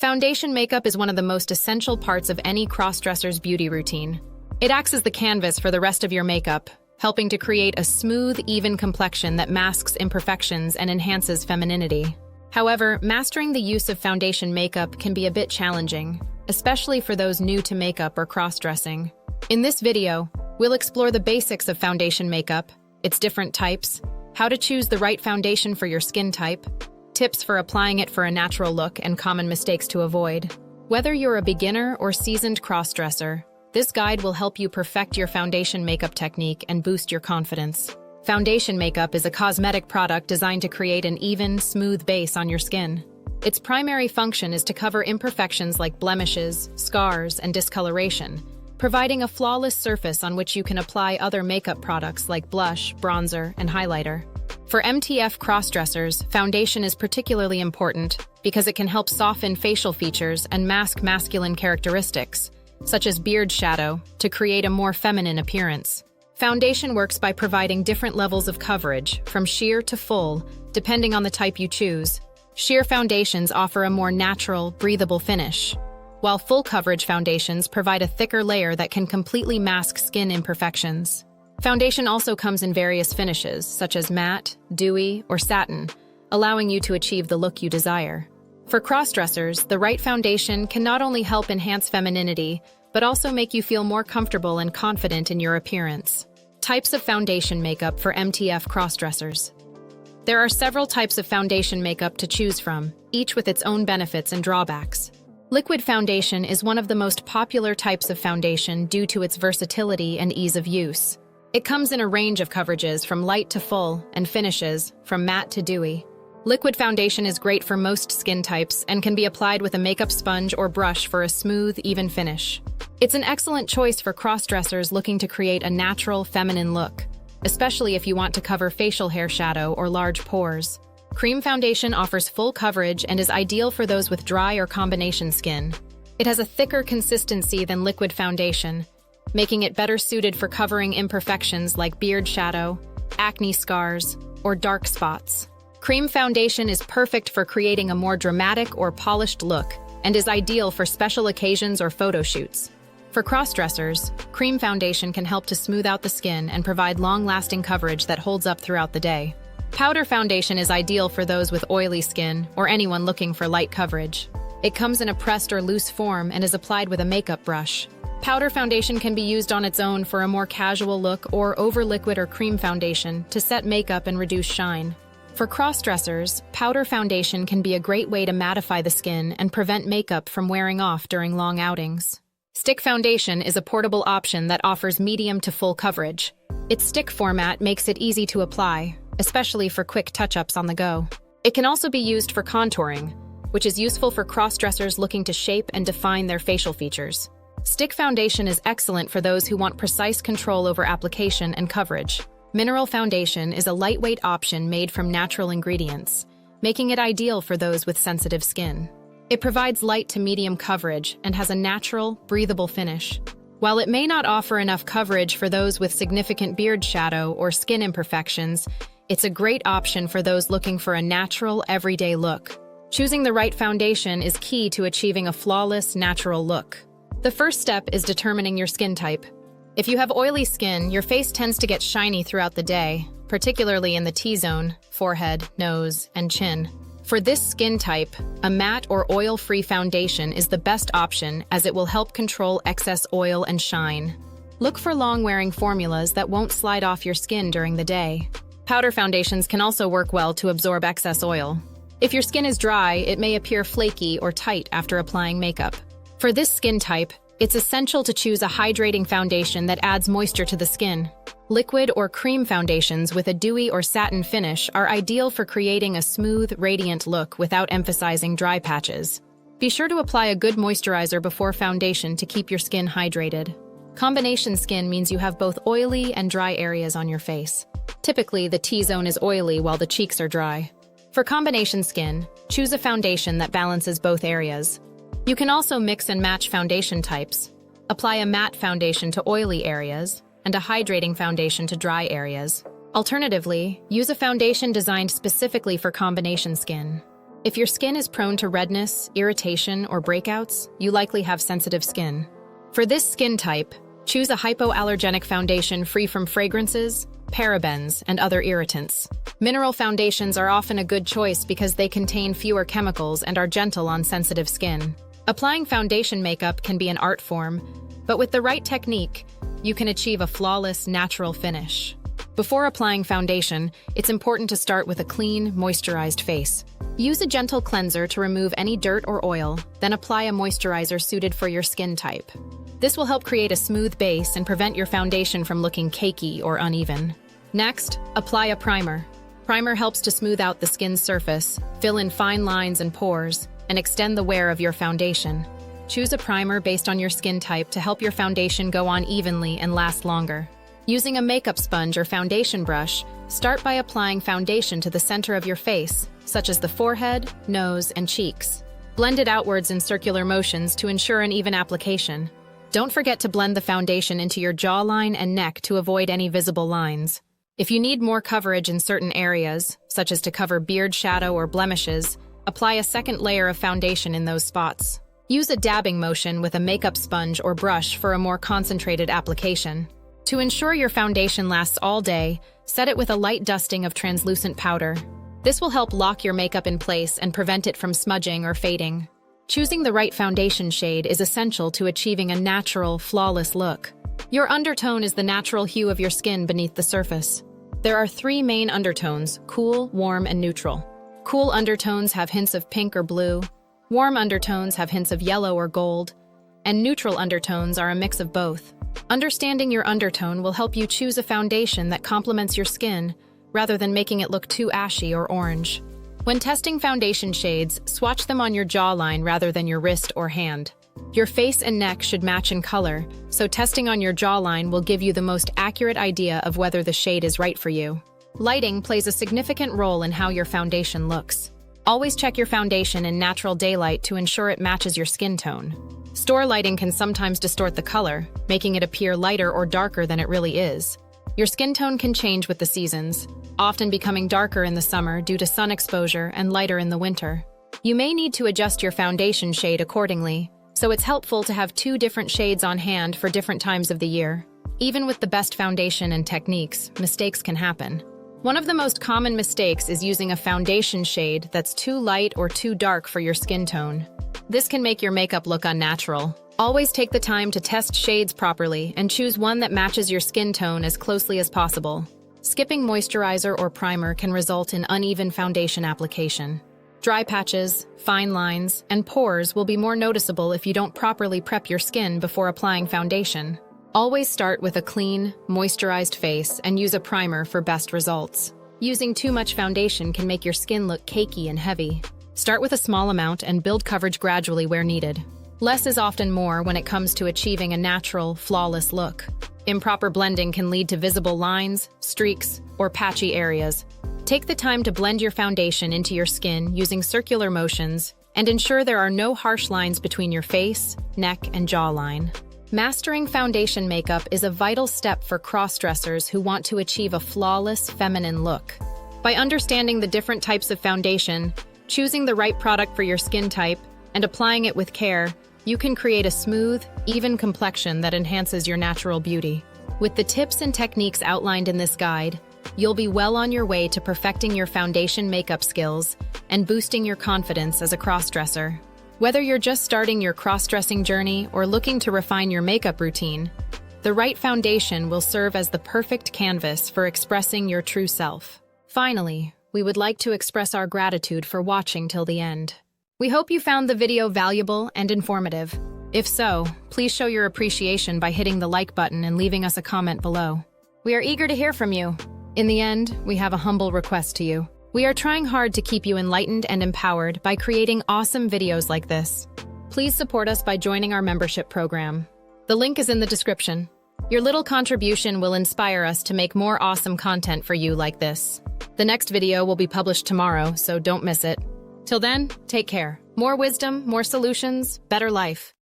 Foundation makeup is one of the most essential parts of any crossdresser's beauty routine. It acts as the canvas for the rest of your makeup, helping to create a smooth, even complexion that masks imperfections and enhances femininity. However, mastering the use of foundation makeup can be a bit challenging, especially for those new to makeup or cross-dressing. In this video, we'll explore the basics of foundation makeup, its different types, how to choose the right foundation for your skin type, tips for applying it for a natural look, and common mistakes to avoid. Whether you're a beginner or seasoned cross-dresser, this guide will help you perfect your foundation makeup technique and boost your confidence. Foundation makeup is a cosmetic product designed to create an even, smooth base on your skin. Its primary function is to cover imperfections like blemishes, scars, and discoloration, providing a flawless surface on which you can apply other makeup products like blush, bronzer, and highlighter. For MTF crossdressers, foundation is particularly important because it can help soften facial features and mask masculine characteristics, such as beard shadow, to create a more feminine appearance. Foundation works by providing different levels of coverage, from sheer to full, depending on the type you choose. Sheer foundations offer a more natural, breathable finish, while full coverage foundations provide a thicker layer that can completely mask skin imperfections. Foundation also comes in various finishes, such as matte, dewy, or satin, allowing you to achieve the look you desire. For crossdressers, the right foundation can not only help enhance femininity, but also make you feel more comfortable and confident in your appearance. Types of foundation makeup for MTF crossdressers. There are several types of foundation makeup to choose from, each with its own benefits and drawbacks. Liquid foundation is one of the most popular types of foundation due to its versatility and ease of use. It comes in a range of coverages from light to full and finishes from matte to dewy. Liquid foundation is great for most skin types and can be applied with a makeup sponge or brush for a smooth, even finish. It's an excellent choice for cross-dressers looking to create a natural, feminine look, especially if you want to cover facial hair shadow or large pores. Cream foundation offers full coverage and is ideal for those with dry or combination skin. It has a thicker consistency than liquid foundation, making it better suited for covering imperfections like beard shadow, acne scars, or dark spots. Cream foundation is perfect for creating a more dramatic or polished look and is ideal for special occasions or photo shoots. For cross-dressers, cream foundation can help to smooth out the skin and provide long-lasting coverage that holds up throughout the day. Powder foundation is ideal for those with oily skin or anyone looking for light coverage. It comes in a pressed or loose form and is applied with a makeup brush. Powder foundation can be used on its own for a more casual look or over liquid or cream foundation to set makeup and reduce shine. For cross-dressers, powder foundation can be a great way to mattify the skin and prevent makeup from wearing off during long outings. Stick foundation is a portable option that offers medium to full coverage. Its stick format makes it easy to apply, especially for quick touch-ups on the go. It can also be used for contouring, which is useful for cross-dressers looking to shape and define their facial features. Stick foundation is excellent for those who want precise control over application and coverage. Mineral foundation is a lightweight option made from natural ingredients, making it ideal for those with sensitive skin. It provides light to medium coverage and has a natural, breathable finish. While it may not offer enough coverage for those with significant beard shadow or skin imperfections, it's a great option for those looking for a natural, everyday look. Choosing the right foundation is key to achieving a flawless, natural look. The first step is determining your skin type. If you have oily skin, your face tends to get shiny throughout the day, particularly in the T-zone, forehead, nose, and chin. For this skin type, a matte or oil-free foundation is the best option as it will help control excess oil and shine. Look for long-wearing formulas that won't slide off your skin during the day. Powder foundations can also work well to absorb excess oil. If your skin is dry, it may appear flaky or tight after applying makeup. For this skin type, it's essential to choose a hydrating foundation that adds moisture to the skin. Liquid or cream foundations with a dewy or satin finish are ideal for creating a smooth, radiant look without emphasizing dry patches. Be sure to apply a good moisturizer before foundation to keep your skin hydrated. Combination skin means you have both oily and dry areas on your face. Typically, the T-zone is oily while the cheeks are dry. For combination skin, choose a foundation that balances both areas. You can also mix and match foundation types. Apply a matte foundation to oily areas and a hydrating foundation to dry areas. Alternatively, use a foundation designed specifically for combination skin. If your skin is prone to redness, irritation, or breakouts, you likely have sensitive skin. For this skin type, choose a hypoallergenic foundation free from fragrances, parabens, and other irritants. Mineral foundations are often a good choice because they contain fewer chemicals and are gentle on sensitive skin. Applying foundation makeup can be an art form, but with the right technique, you can achieve a flawless, natural finish. Before applying foundation, it's important to start with a clean, moisturized face. Use a gentle cleanser to remove any dirt or oil, then apply a moisturizer suited for your skin type. This will help create a smooth base and prevent your foundation from looking cakey or uneven. Next, apply a primer. Primer helps to smooth out the skin's surface, fill in fine lines and pores, and extend the wear of your foundation. Choose a primer based on your skin type to help your foundation go on evenly and last longer. Using a makeup sponge or foundation brush, start by applying foundation to the center of your face, such as the forehead, nose, and cheeks. Blend it outwards in circular motions to ensure an even application. Don't forget to blend the foundation into your jawline and neck to avoid any visible lines. If you need more coverage in certain areas, such as to cover beard shadow or blemishes, apply a second layer of foundation in those spots. Use a dabbing motion with a makeup sponge or brush for a more concentrated application. To ensure your foundation lasts all day, set it with a light dusting of translucent powder. This will help lock your makeup in place and prevent it from smudging or fading. Choosing the right foundation shade is essential to achieving a natural, flawless look. Your undertone is the natural hue of your skin beneath the surface. There are 3 main undertones: cool, warm, and neutral. Cool undertones have hints of pink or blue, warm undertones have hints of yellow or gold, and neutral undertones are a mix of both. Understanding your undertone will help you choose a foundation that complements your skin, rather than making it look too ashy or orange. When testing foundation shades, swatch them on your jawline rather than your wrist or hand. Your face and neck should match in color, so testing on your jawline will give you the most accurate idea of whether the shade is right for you. Lighting plays a significant role in how your foundation looks. Always check your foundation in natural daylight to ensure it matches your skin tone. Store lighting can sometimes distort the color, making it appear lighter or darker than it really is. Your skin tone can change with the seasons, often becoming darker in the summer due to sun exposure and lighter in the winter. You may need to adjust your foundation shade accordingly, so it's helpful to have 2 different shades on hand for different times of the year. Even with the best foundation and techniques, mistakes can happen. One of the most common mistakes is using a foundation shade that's too light or too dark for your skin tone. This can make your makeup look unnatural. Always take the time to test shades properly and choose one that matches your skin tone as closely as possible. Skipping moisturizer or primer can result in uneven foundation application. Dry patches, fine lines, and pores will be more noticeable if you don't properly prep your skin before applying foundation. Always start with a clean, moisturized face and use a primer for best results. Using too much foundation can make your skin look cakey and heavy. Start with a small amount and build coverage gradually where needed. Less is often more when it comes to achieving a natural, flawless look. Improper blending can lead to visible lines, streaks, or patchy areas. Take the time to blend your foundation into your skin using circular motions and ensure there are no harsh lines between your face, neck, and jawline. Mastering foundation makeup is a vital step for crossdressers who want to achieve a flawless, feminine look. By understanding the different types of foundation, choosing the right product for your skin type, and applying it with care, you can create a smooth, even complexion that enhances your natural beauty. With the tips and techniques outlined in this guide, you'll be well on your way to perfecting your foundation makeup skills and boosting your confidence as a crossdresser. Whether you're just starting your cross-dressing journey or looking to refine your makeup routine, the right foundation will serve as the perfect canvas for expressing your true self. Finally, we would like to express our gratitude for watching till the end. We hope you found the video valuable and informative. If so, please show your appreciation by hitting the like button and leaving us a comment below. We are eager to hear from you. In the end, we have a humble request to you. We are trying hard to keep you enlightened and empowered by creating awesome videos like this. Please support us by joining our membership program. The link is in the description. Your little contribution will inspire us to make more awesome content for you like this. The next video will be published tomorrow, so don't miss it. Till then, take care. More wisdom, more solutions, better life.